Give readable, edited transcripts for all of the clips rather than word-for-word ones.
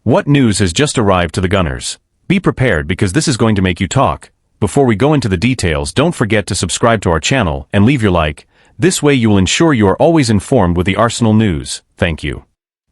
What news has just arrived to the Gunners? Be prepared because this is going to make you talk. Before we go into the details, don't forget to subscribe to our channel and leave your like. This way you will ensure you are always informed with the Arsenal news. Thank you.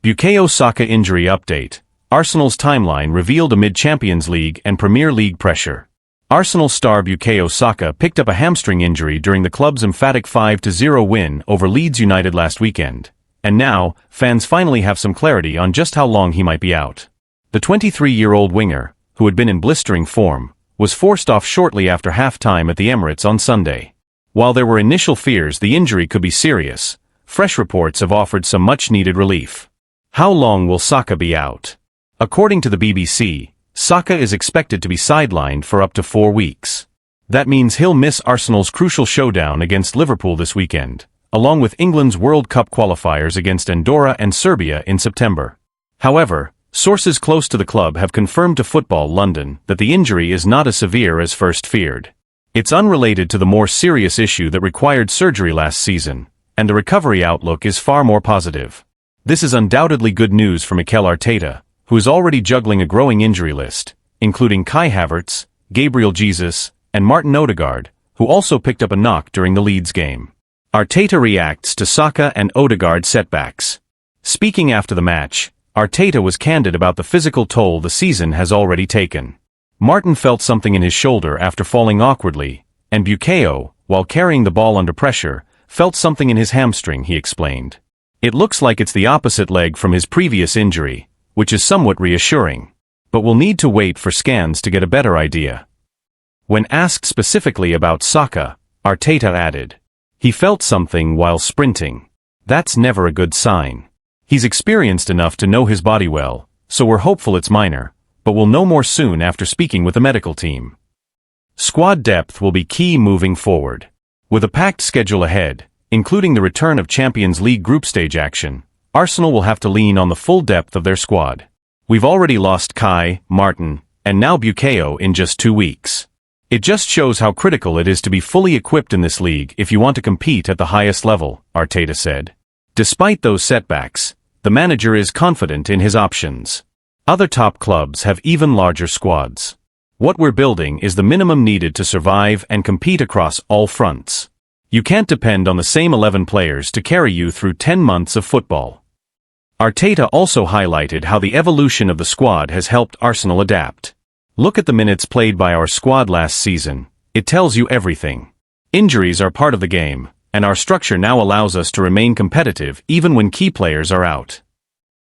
Bukayo Saka injury update. Arsenal's timeline revealed amid Champions League and Premier League pressure. Arsenal star Bukayo Saka picked up a hamstring injury during the club's emphatic 5-0 win over Leeds United last weekend. And now, fans finally have some clarity on just how long he might be out. The 23-year-old winger, who had been in blistering form, was forced off shortly after half-time at the Emirates on Sunday. While there were initial fears the injury could be serious, fresh reports have offered some much-needed relief. How long will Saka be out? According to the BBC, Saka is expected to be sidelined for up to 4 weeks. That means he'll miss Arsenal's crucial showdown against Liverpool this weekend, along with England's World Cup qualifiers against Andorra and Serbia in September. However, sources close to the club have confirmed to Football London that the injury is not as severe as first feared. It's unrelated to the more serious issue that required surgery last season, and the recovery outlook is far more positive. This is undoubtedly good news for Mikel Arteta, who is already juggling a growing injury list, including Kai Havertz, Gabriel Jesus, and Martin Odegaard, who also picked up a knock during the Leeds game. Arteta reacts to Saka and Odegaard setbacks. Speaking after the match, Arteta was candid about the physical toll the season has already taken. Martin felt something in his shoulder after falling awkwardly, and Bukayo, while carrying the ball under pressure, felt something in his hamstring, he explained. It looks like it's the opposite leg from his previous injury, which is somewhat reassuring. But we'll need to wait for scans to get a better idea. When asked specifically about Saka, Arteta added, "He felt something while sprinting. That's never a good sign. He's experienced enough to know his body well, so we're hopeful it's minor, but we'll know more soon after speaking with the medical team." Squad depth will be key moving forward. With a packed schedule ahead, including the return of Champions League group stage action, Arsenal will have to lean on the full depth of their squad. We've already lost Kai, Martin, and now Bukayo in just 2 weeks. It just shows how critical it is to be fully equipped in this league if you want to compete at the highest level, Arteta said. Despite those setbacks, the manager is confident in his options. Other top clubs have even larger squads. What we're building is the minimum needed to survive and compete across all fronts. You can't depend on the same 11 players to carry you through 10 months of football. Arteta also highlighted how the evolution of the squad has helped Arsenal adapt. Look at the minutes played by our squad last season. It tells you everything. Injuries are part of the game, and our structure now allows us to remain competitive even when key players are out.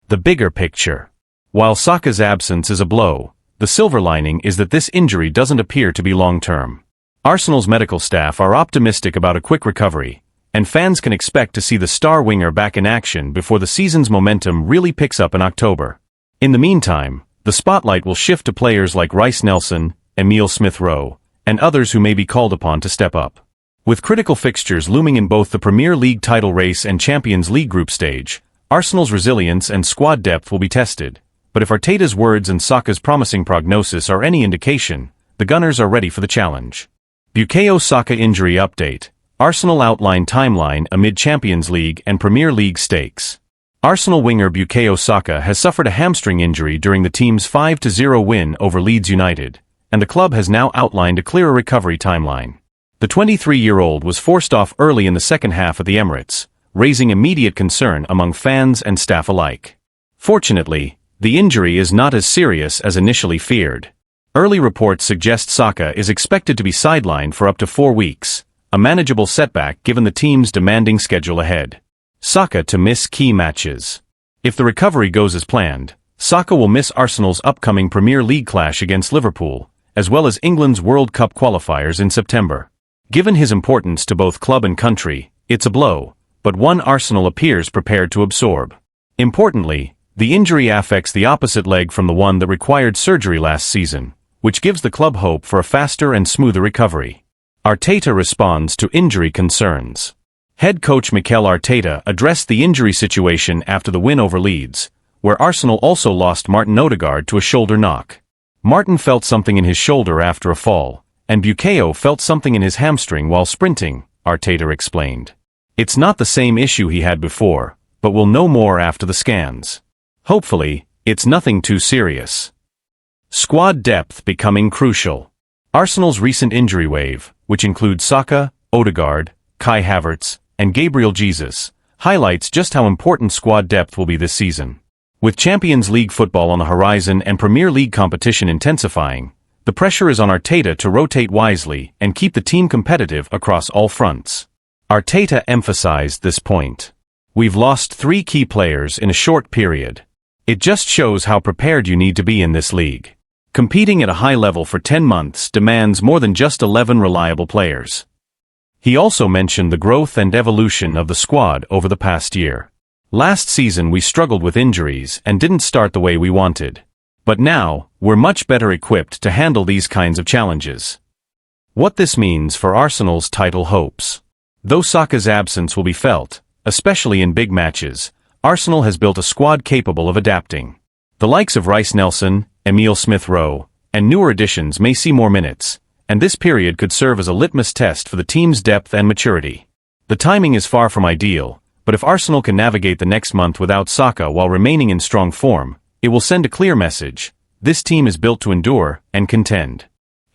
The bigger picture. While Saka's absence is a blow, the silver lining is that this injury doesn't appear to be long-term. Arsenal's medical staff are optimistic about a quick recovery, and fans can expect to see the star winger back in action before the season's momentum really picks up in October. In the meantime, the spotlight will shift to players like Reiss Nelson, Emile Smith-Rowe, and others who may be called upon to step up. With critical fixtures looming in both the Premier League title race and Champions League group stage, Arsenal's resilience and squad depth will be tested. But if Arteta's words and Saka's promising prognosis are any indication, the Gunners are ready for the challenge. Bukayo Saka injury update. Arsenal outline timeline amid Champions League and Premier League stakes. Arsenal winger Bukayo Saka has suffered a hamstring injury during the team's 5-0 win over Leeds United, and the club has now outlined a clearer recovery timeline. The 23-year-old was forced off early in the second half at the Emirates, raising immediate concern among fans and staff alike. Fortunately, the injury is not as serious as initially feared. Early reports suggest Saka is expected to be sidelined for up to 4 weeks, a manageable setback given the team's demanding schedule ahead. Saka to miss key matches. If the recovery goes as planned, Saka will miss Arsenal's upcoming Premier League clash against Liverpool, as well as England's World Cup qualifiers in September. Given his importance to both club and country, it's a blow, but one Arsenal appears prepared to absorb. Importantly, the injury affects the opposite leg from the one that required surgery last season, which gives the club hope for a faster and smoother recovery. Arteta responds to injury concerns. Head coach Mikel Arteta addressed the injury situation after the win over Leeds, where Arsenal also lost Martin Odegaard to a shoulder knock. Martin felt something in his shoulder after a fall, and Bukayo felt something in his hamstring while sprinting, Arteta explained. It's not the same issue he had before, but we'll know more after the scans. Hopefully, It's nothing too serious. Squad depth becoming crucial. Arsenal's recent injury wave, which includes Saka, Odegaard, Kai Havertz, and Gabriel Jesus, highlights just how important squad depth will be this season. With Champions League football on the horizon and Premier League competition intensifying, the pressure is on Arteta to rotate wisely and keep the team competitive across all fronts. Arteta emphasized this point. We've lost 3 key players in a short period. It just shows how prepared you need to be in this league. Competing at a high level for 10 months demands more than just 11 reliable players. He also mentioned the growth and evolution of the squad over the past year. Last season we struggled with injuries and didn't start the way we wanted. But now, we're much better equipped to handle these kinds of challenges. What this means for Arsenal's title hopes. Though Saka's absence will be felt, especially in big matches, Arsenal has built a squad capable of adapting. The likes of Reiss Nelson, Emile Smith-Rowe, and newer additions may see more minutes, and this period could serve as a litmus test for the team's depth and maturity. The timing is far from ideal, but if Arsenal can navigate the next month without Saka while remaining in strong form, it will send a clear message: this team is built to endure and contend.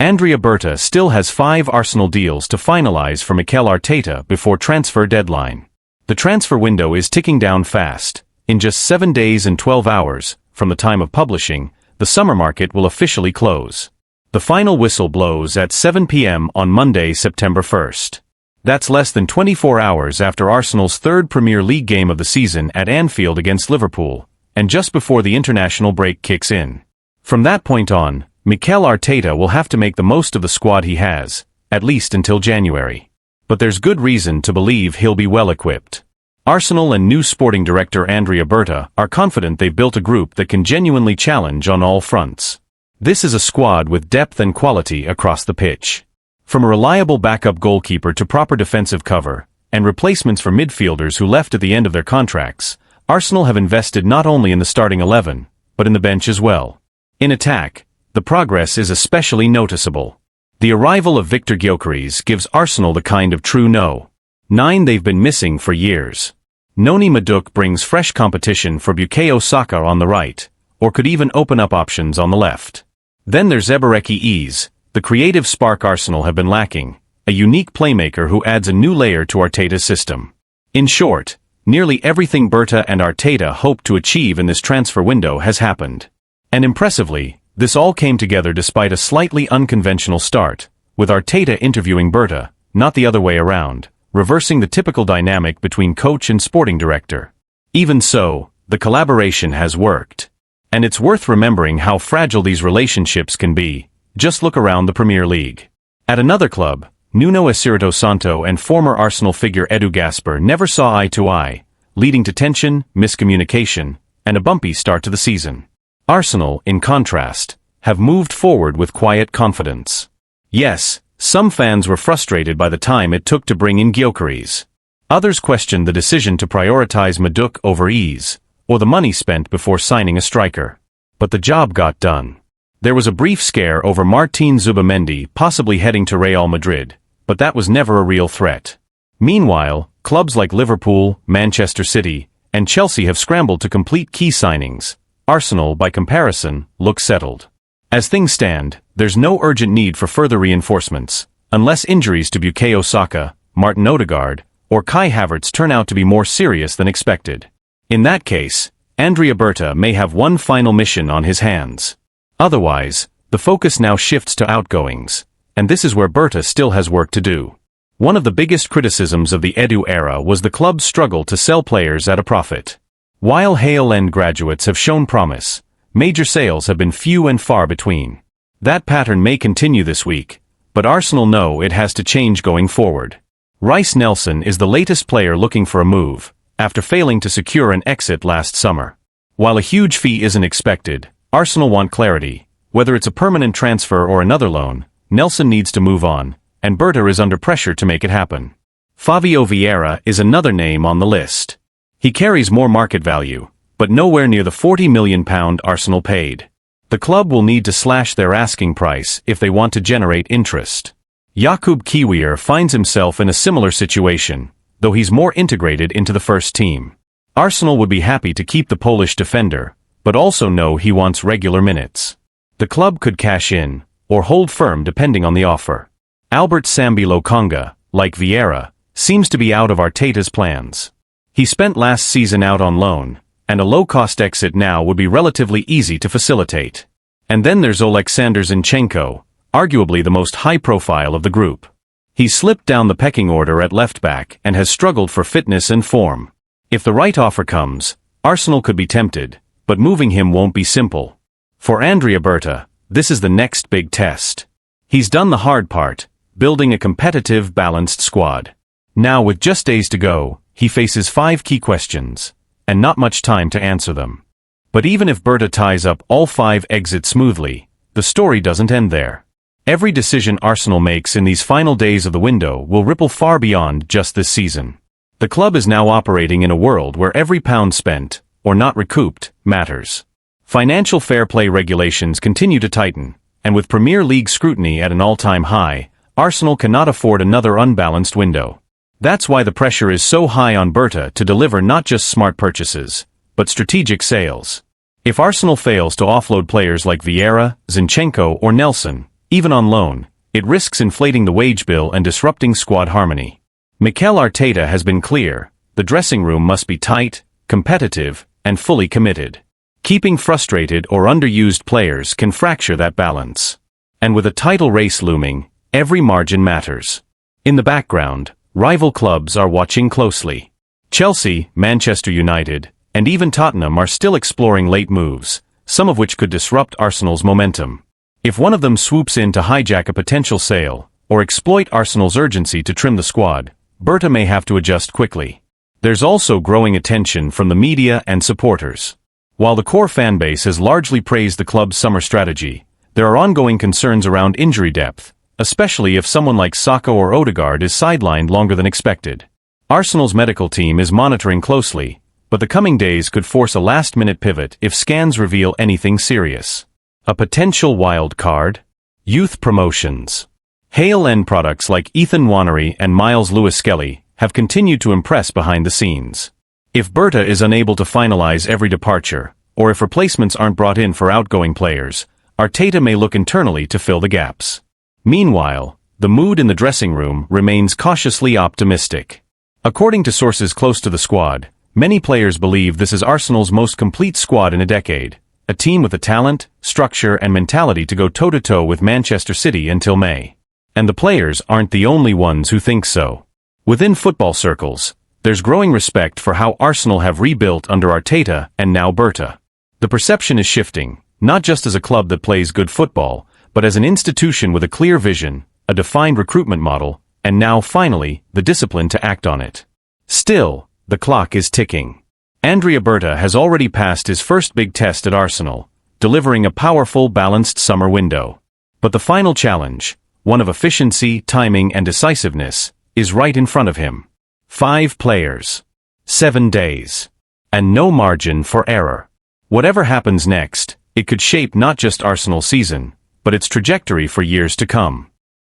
Andrea Berta still has 5 Arsenal deals to finalize for Mikel Arteta before transfer deadline. The transfer window is ticking down fast. In just 7 days and 12 hours, from the time of publishing, the summer market will officially close. The final whistle blows at 7 p.m. on Monday, September 1st. That's less than 24 hours after Arsenal's 3rd Premier League game of the season at Anfield against Liverpool, and just before the international break kicks in. From that point on, Mikel Arteta will have to make the most of the squad he has, at least until January. But there's good reason to believe he'll be well equipped. Arsenal and new sporting director Andrea Berta are confident they've built a group that can genuinely challenge on all fronts. This is a squad with depth and quality across the pitch. From a reliable backup goalkeeper to proper defensive cover, and replacements for midfielders who left at the end of their contracts, Arsenal have invested not only in the starting 11, but in the bench as well. In attack, the progress is especially noticeable. The arrival of Victor Gyökeres gives Arsenal the kind of true No.9 they've been missing for years. Noni Madueke brings fresh competition for Bukayo Saka on the right, or could even open up options on the left. Then there's Ebereki Eze, the creative spark Arsenal have been lacking, a unique playmaker who adds a new layer to Arteta's system. In short, nearly everything Berta and Arteta hoped to achieve in this transfer window has happened. And impressively, this all came together despite a slightly unconventional start, with Arteta interviewing Berta, not the other way around, reversing the typical dynamic between coach and sporting director. Even so, the collaboration has worked. And it's worth remembering how fragile these relationships can be. Just look around the Premier League. At another club, Nuno Espirito Santo and former Arsenal figure Edu Gasper never saw eye to eye, leading to tension, miscommunication, and a bumpy start to the season. Arsenal, in contrast, have moved forward with quiet confidence. Yes, some fans were frustrated by the time it took to bring in Gyökeres. Others questioned the decision to prioritize Madueke over Eze, or the money spent before signing a striker. But the job got done. There was a brief scare over Martin Zubimendi possibly heading to Real Madrid, but that was never a real threat. Meanwhile, clubs like Liverpool, Manchester City, and Chelsea have scrambled to complete key signings. Arsenal, by comparison, looks settled. As things stand, there's no urgent need for further reinforcements, unless injuries to Bukayo Saka, Martin Odegaard, or Kai Havertz turn out to be more serious than expected. In that case, Andrea Berta may have one final mission on his hands. Otherwise, the focus now shifts to outgoings, and this is where Berta still has work to do. One of the biggest criticisms of the Edu era was the club's struggle to sell players at a profit. While Hale End graduates have shown promise, major sales have been few and far between. That pattern may continue this week, but Arsenal know it has to change going forward. Reiss Nelson is the latest player looking for a move, after failing to secure an exit last summer. While a huge fee isn't expected, Arsenal want clarity. Whether it's a permanent transfer or another loan, Nelson needs to move on, and Berta is under pressure to make it happen. Fabio Vieira is another name on the list. He carries more market value, but nowhere near the £40 million Arsenal paid. The club will need to slash their asking price if they want to generate interest. Jakub Kiwior finds himself in a similar situation, though he's more integrated into the first team. Arsenal would be happy to keep the Polish defender, but also know he wants regular minutes. The club could cash in, or hold firm depending on the offer. Albert Sambi Lokonga, like Vieira, seems to be out of Arteta's plans. He spent last season out on loan, and a low-cost exit now would be relatively easy to facilitate. And then there's Oleksandr Zinchenko, arguably the most high-profile of the group. He's slipped down the pecking order at left-back and has struggled for fitness and form. If the right offer comes, Arsenal could be tempted, but moving him won't be simple. For Andrea Berta, this is the next big test. He's done the hard part, building a competitive, balanced squad. Now with just days to go, he faces 5 key questions, and not much time to answer them. But even if Berta ties up all 5 exits smoothly, the story doesn't end there. Every decision Arsenal makes in these final days of the window will ripple far beyond just this season. The club is now operating in a world where every pound spent, or not recouped, matters. Financial fair play regulations continue to tighten, and with Premier League scrutiny at an all-time high, Arsenal cannot afford another unbalanced window. That's why the pressure is so high on Berta to deliver not just smart purchases, but strategic sales. If Arsenal fails to offload players like Vieira, Zinchenko or Nelson, even on loan, it risks inflating the wage bill and disrupting squad harmony. Mikel Arteta has been clear, the dressing room must be tight, competitive, and fully committed. Keeping frustrated or underused players can fracture that balance. And with a title race looming, every margin matters. In the background, rival clubs are watching closely. Chelsea, Manchester United, and even Tottenham are still exploring late moves, some of which could disrupt Arsenal's momentum. If one of them swoops in to hijack a potential sale, or exploit Arsenal's urgency to trim the squad, Berta may have to adjust quickly. There's also growing attention from the media and supporters. While the core fanbase has largely praised the club's summer strategy, there are ongoing concerns around injury depth, especially if someone like Saka or Odegaard is sidelined longer than expected. Arsenal's medical team is monitoring closely, but the coming days could force a last-minute pivot if scans reveal anything serious. A potential wild card? Youth promotions. Hale end products like Ethan Nwaneri and Miles Lewis-Skelly have continued to impress behind the scenes. If Berta is unable to finalize every departure, or if replacements aren't brought in for outgoing players, Arteta may look internally to fill the gaps. Meanwhile, the mood in the dressing room remains cautiously optimistic. According to sources close to the squad, many players believe this is Arsenal's most complete squad in a decade, a team with the talent, structure and mentality to go toe-to-toe with Manchester City until May. And the players aren't the only ones who think so. Within football circles, there's growing respect for how Arsenal have rebuilt under Arteta and now Berta. The perception is shifting, not just as a club that plays good football, but as an institution with a clear vision, a defined recruitment model, and now finally, the discipline to act on it. Still, the clock is ticking. Andrea Berta has already passed his first big test at Arsenal, delivering a powerful, balanced summer window. But the final challenge, one of efficiency, timing, and decisiveness, is right in front of him. 5 players, 7 days, and no margin for error. Whatever happens next, it could shape not just Arsenal's season, but its trajectory for years to come.